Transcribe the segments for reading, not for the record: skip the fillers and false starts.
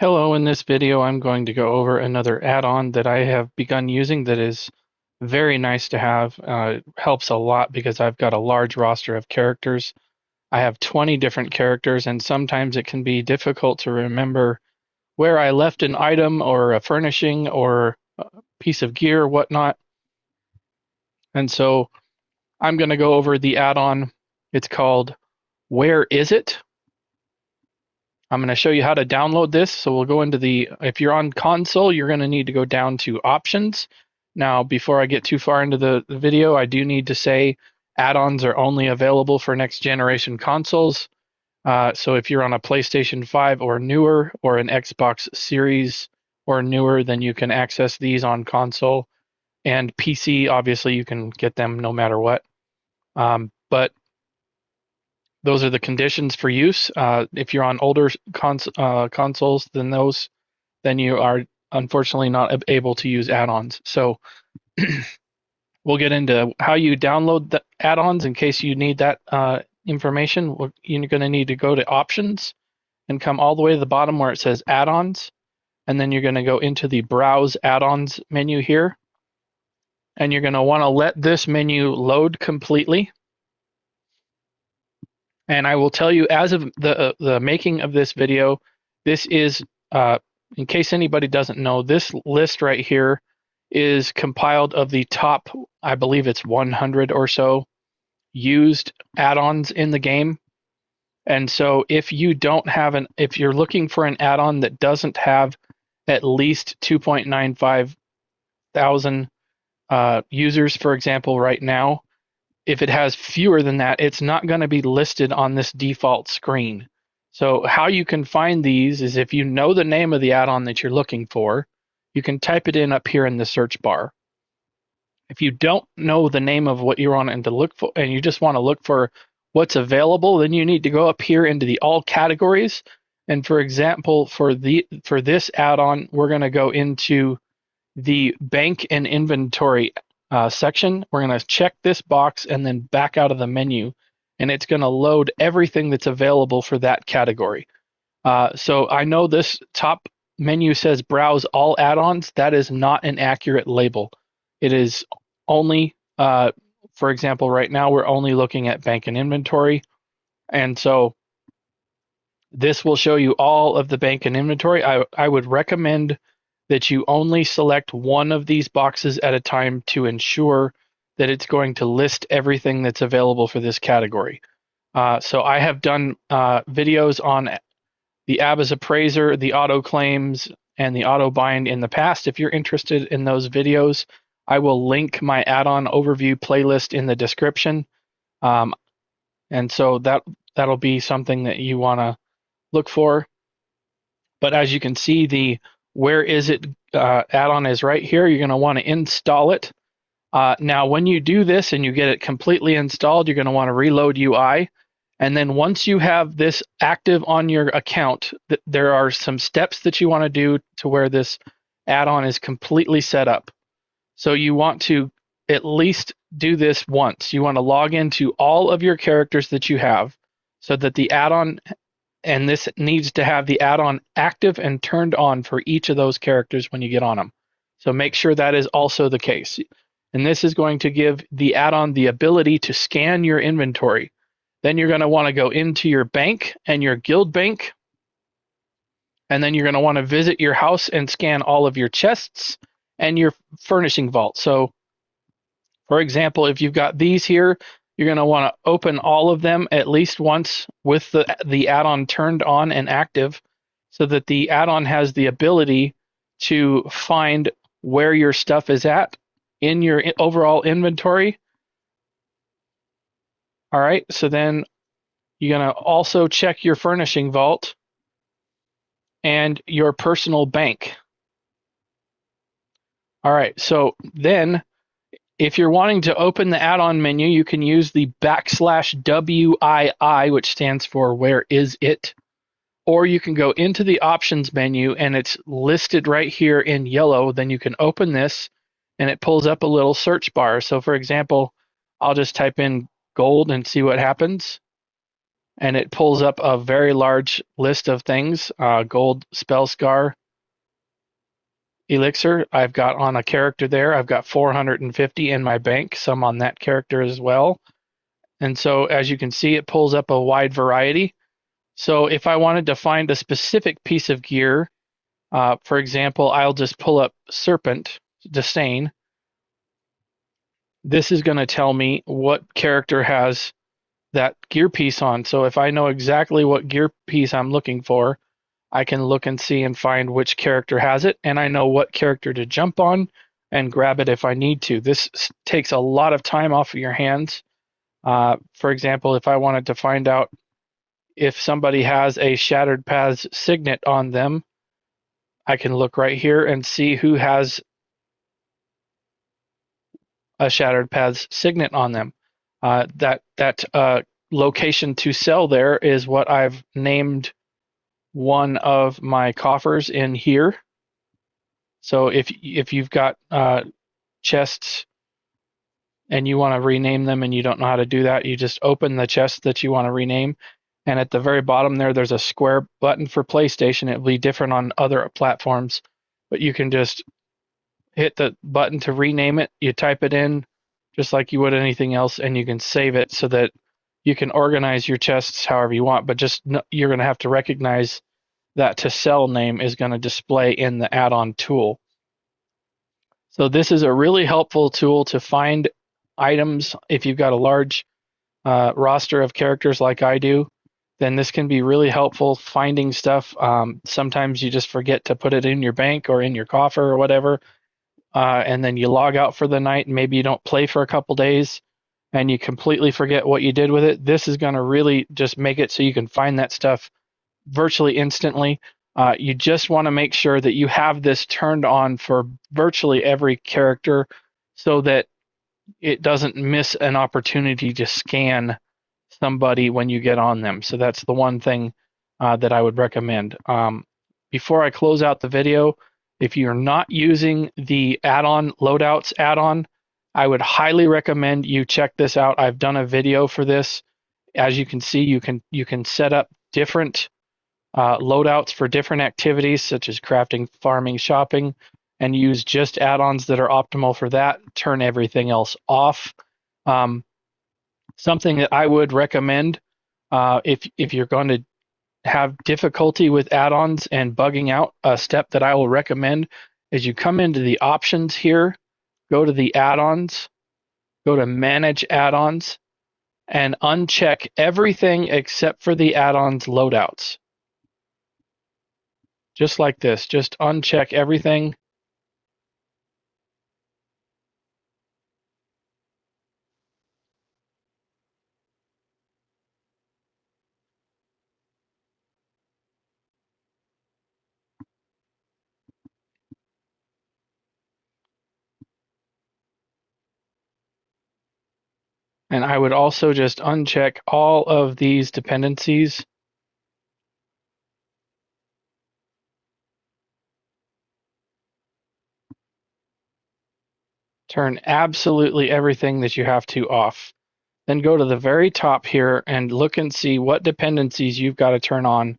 Hello, in this video I'm going to go over another add-on that I have begun using that is very nice to have. It helps a lot because I've got a large roster of characters. I have 20 different characters, and sometimes it can be difficult to remember where I left an item or a furnishing or a piece of gear or whatnot. And so I'm going to go over the add-on. It's called Where Is It? I'm going to show you how to download this. So we'll go into if you're on console, you're going to need to go down to options. Now, before I get too far into the video, I do need to say add-ons are only available for next generation consoles. So if you're on a PlayStation 5 or newer, or an Xbox Series or newer, then you can access these on console. And PC, obviously, you can get them no matter what. But those are the conditions for use. If you're on older consoles than those, then you are unfortunately not able to use add-ons. So we'll get into how you download the add-ons in case you need that information. You're going to need to go to options and come all the way to the bottom where it says add-ons. And then you're going to go into the browse add-ons menu here. And you're going to want to let this menu load completely. And I will tell you, as of the making of this video, this is, in case anybody doesn't know, this list right here is compiled of the top, I believe it's 100 or so used add-ons in the game. And so if you don't have if you're looking for an add-on that doesn't have at least 2.95 thousand users, for example, right now, if it has fewer than that, it's not going to be listed on this default screen. So how you can find these is if you know the name of the add-on that you're looking for, you can type it in up here in the search bar. If you don't know the name of what you're wanting to look for, and you just want to look for what's available, then you need to go up here into the all categories. And for example, for this add-on, we're going to go into the bank and inventory section. We're going to check this box and then back out of the menu, and it's going to load everything that's available for that category. So I know this top menu says browse all add-ons. That is not an accurate label. It is only, for example, right now we're only looking at bank and inventory. And so this will show you all of the bank and inventory. I would recommend that you only select one of these boxes at a time to ensure that it's going to list everything that's available for this category. So I have done videos on the Abbas Appraiser, the auto claims, and the auto bind in the past. If you're interested in those videos, I will link my add-on overview playlist in the description. And so that'll be something that you want to look for. But as you can see, the Where Is It add-on is right here. You're going to want to install it. Now, when you do this and you get it completely installed, you're going to want to reload UI. And then once you have this active on your account, there are some steps that you want to do to where this add-on is completely set up. So you want to at least do this once. You want to log into all of your characters that you have so that the add-on, and this needs to have the add-on active and turned on for each of those characters when you get on them. So make sure that is also the case. And this is going to give the add-on the ability to scan your inventory. Then you're going to want to go into your bank and your guild bank. And then you're going to want to visit your house and scan all of your chests and your furnishing vault. So, for example, if you've got these here, you're going to want to open all of them at least once with the add-on turned on and active so that the add-on has the ability to find where your stuff is at in your overall inventory. All right, so then you're going to also check your furnishing vault and your personal bank. All right, so then if you're wanting to open the add-on menu, you can use the \WII, which stands for Where Is It? Or you can go into the options menu and it's listed right here in yellow. Then you can open this and it pulls up a little search bar. So for example, I'll just type in gold and see what happens. and it pulls up a very large list of things. Gold spell scar elixir I've got on a character there. I've got 450 in my bank, some on that character as well. And so as you can see, it pulls up a wide variety. So if I wanted to find a specific piece of gear, for example, I'll just pull up Serpent Disdain. This is going to tell me what character has that gear piece on. So if I know exactly what gear piece I'm looking for, I can look and see and find which character has it, and I know what character to jump on and grab it if I need to. This takes a lot of time off of your hands. For example, if I wanted to find out if somebody has a Shattered Paths signet on them, I can look right here and see who has a Shattered Paths signet on them. That location to sell there is what I've named one of my coffers in here. So if you've got chests and you want to rename them and you don't know how to do that, you just open the chest that you want to rename, and at the very bottom there's a square button for PlayStation. It'll be different on other platforms, but you can just hit the button to rename it. You type it in just like you would anything else, and you can save it so that you can organize your chests however you want, but just you're going to have to recognize that to sell name is going to display in the add-on tool. So this is a really helpful tool to find items. If you've got a large roster of characters like I do, then this can be really helpful finding stuff. Sometimes you just forget to put it in your bank or in your coffer or whatever, and then you log out for the night and maybe you don't play for a couple days and you completely forget what you did with it. This is going to really just make it so you can find that stuff virtually instantly. You just want to make sure that you have this turned on for virtually every character so that it doesn't miss an opportunity to scan somebody when you get on them. So that's the one thing that I would recommend. Before I close out the video, if you're not using the Add-On Loadouts add-on, I would highly recommend you check this out. I've done a video for this. As you can see, you can set up different loadouts for different activities such as crafting, farming, shopping, and use just add-ons that are optimal for that. Turn everything else off. Something that I would recommend if you're going to have difficulty with add-ons and bugging out, a step that I will recommend is you come into the options here, go to the add-ons, go to manage add-ons, and uncheck everything except for the add-ons loadouts. Just like this, just uncheck everything. And I would also just uncheck all of these dependencies. Turn absolutely everything that you have to off. Then go to the very top here and look and see what dependencies you've got to turn on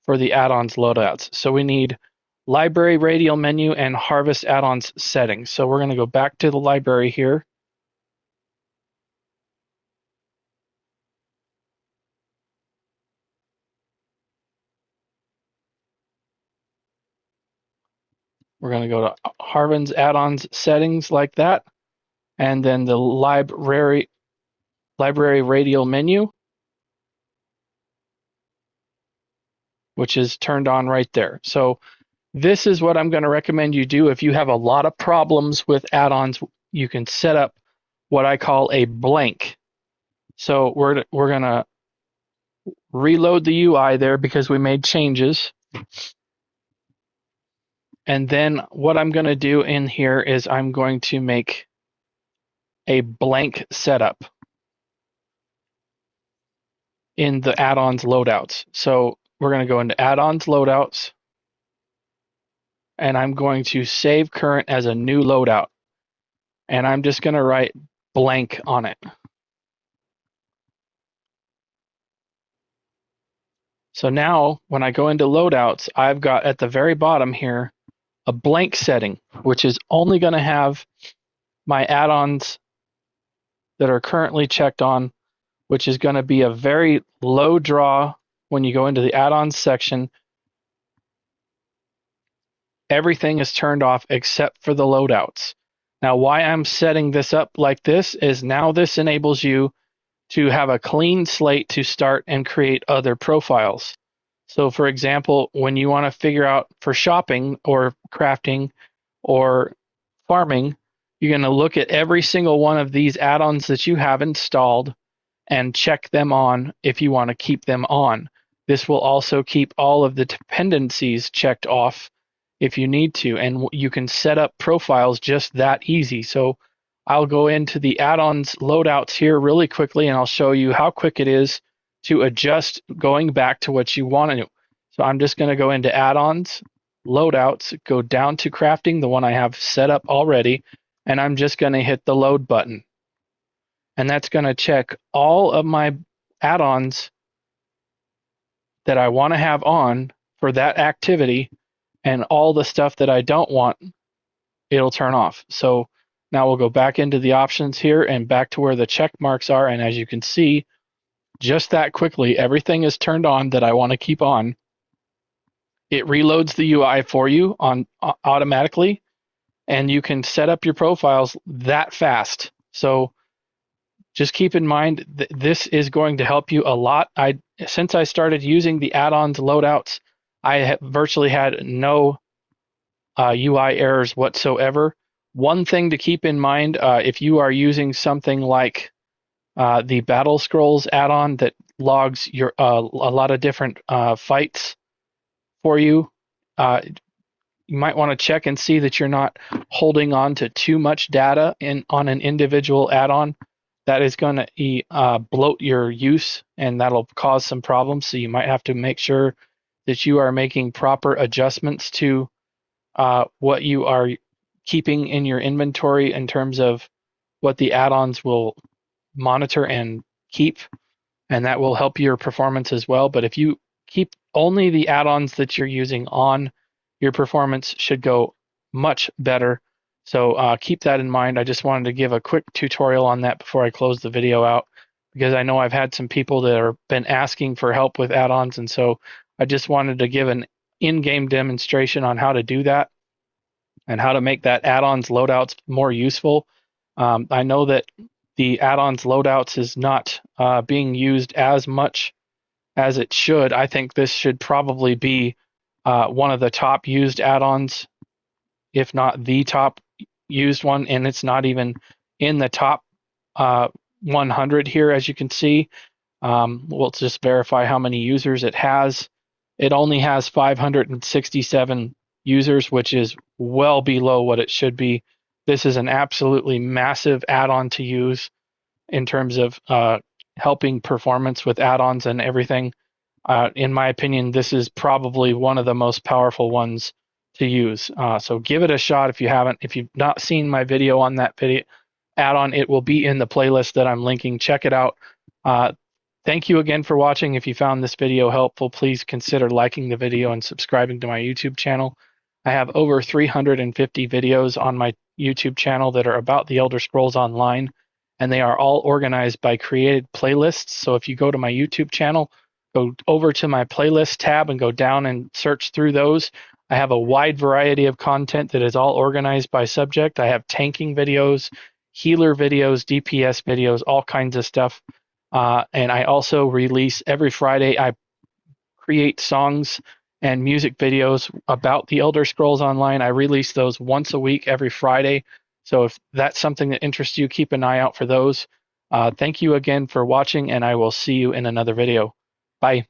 for the add-ons loadouts. So we need library radial menu and harvest add-ons settings. So we're going to go back to the library here. We're going to go to harvest add-ons settings like that, and then the library radial menu, which is turned on right there. So this is what I'm going to recommend you do if you have a lot of problems with add-ons. You can set up what I call a blank. So we're going to reload the UI there because we made changes. And then what I'm going to do in here is I'm going to make a blank setup in the add-ons loadouts. So we're going to go into add-ons loadouts, and I'm going to save current as a new loadout. And I'm just going to write blank on it. So now when I go into loadouts, I've got at the very bottom here a blank setting, which is only going to have my add-ons that are currently checked on, which is going to be a very low draw. When you go into the add-ons section, everything is turned off except for the loadouts. Now, why I'm setting this up like this is now this enables you to have a clean slate to start and create other profiles. So for example, when you want to figure out for shopping or crafting or farming, you're going to look at every single one of these add-ons that you have installed and check them on if you want to keep them on. This will also keep all of the dependencies checked off if you need to, and you can set up profiles just that easy. So I'll go into the add-ons loadouts here really quickly, and I'll show you how quick it is to adjust going back to what you want to do. So I'm just going to go into add-ons, loadouts, go down to crafting, the one I have set up already, and I'm just going to hit the load button. And that's going to check all of my add-ons that I want to have on for that activity, and all the stuff that I don't want, it'll turn off. So now we'll go back into the options here and back to where the check marks are. And as you can see, just that quickly, everything is turned on that I want to keep on. It reloads the UI for you on automatically, and you can set up your profiles that fast. So just keep in mind that this is going to help you a lot. Since I started using the add-ons loadouts, I have virtually had no UI errors whatsoever. One thing to keep in mind, if you are using something like the Battle Scrolls add-on that logs your a lot of different fights for you, you might want to check and see that you're not holding on to too much data on an individual add-on. That is going to bloat your use, and that'll cause some problems. So you might have to make sure that you are making proper adjustments to what you are keeping in your inventory in terms of what the add-ons will monitor and keep, and that will help your performance as well. But if you keep only the add-ons that you're using on, your performance should go much better. So keep that in mind. I just wanted to give a quick tutorial on that before I close the video out, because I know I've had some people that have been asking for help with add-ons, and so I just wanted to give an in-game demonstration on how to do that and how to make that add-ons loadouts more useful. I know that the add-ons loadouts is not being used as much as it should. I think this should probably be one of the top used add-ons, if not the top used one, and it's not even in the top 100 here, as you can see. We'll just verify how many users it has. It only has 567 users, which is well below what it should be. This is an absolutely massive add-on to use in terms of helping performance with add-ons and everything. In my opinion, this is probably one of the most powerful ones to use. So give it a shot if you haven't. If you've not seen my video on that video add-on, it will be in the playlist that I'm linking. Check it out. Thank you again for watching. If you found this video helpful, please consider liking the video and subscribing to my YouTube channel. I have over 350 videos on my YouTube channel that are about the Elder Scrolls Online, and they are all organized by created playlists. So if you go to my YouTube channel, go over to my playlist tab and go down and search through those. I have a wide variety of content that is all organized by subject. I have tanking videos, healer videos, DPS videos, all kinds of stuff. And I also release every Friday. I create songs and music videos about the Elder Scrolls Online. I release those once a week, every Friday. So if that's something that interests you, keep an eye out for those. Thank you again for watching, and I will see you in another video. Bye.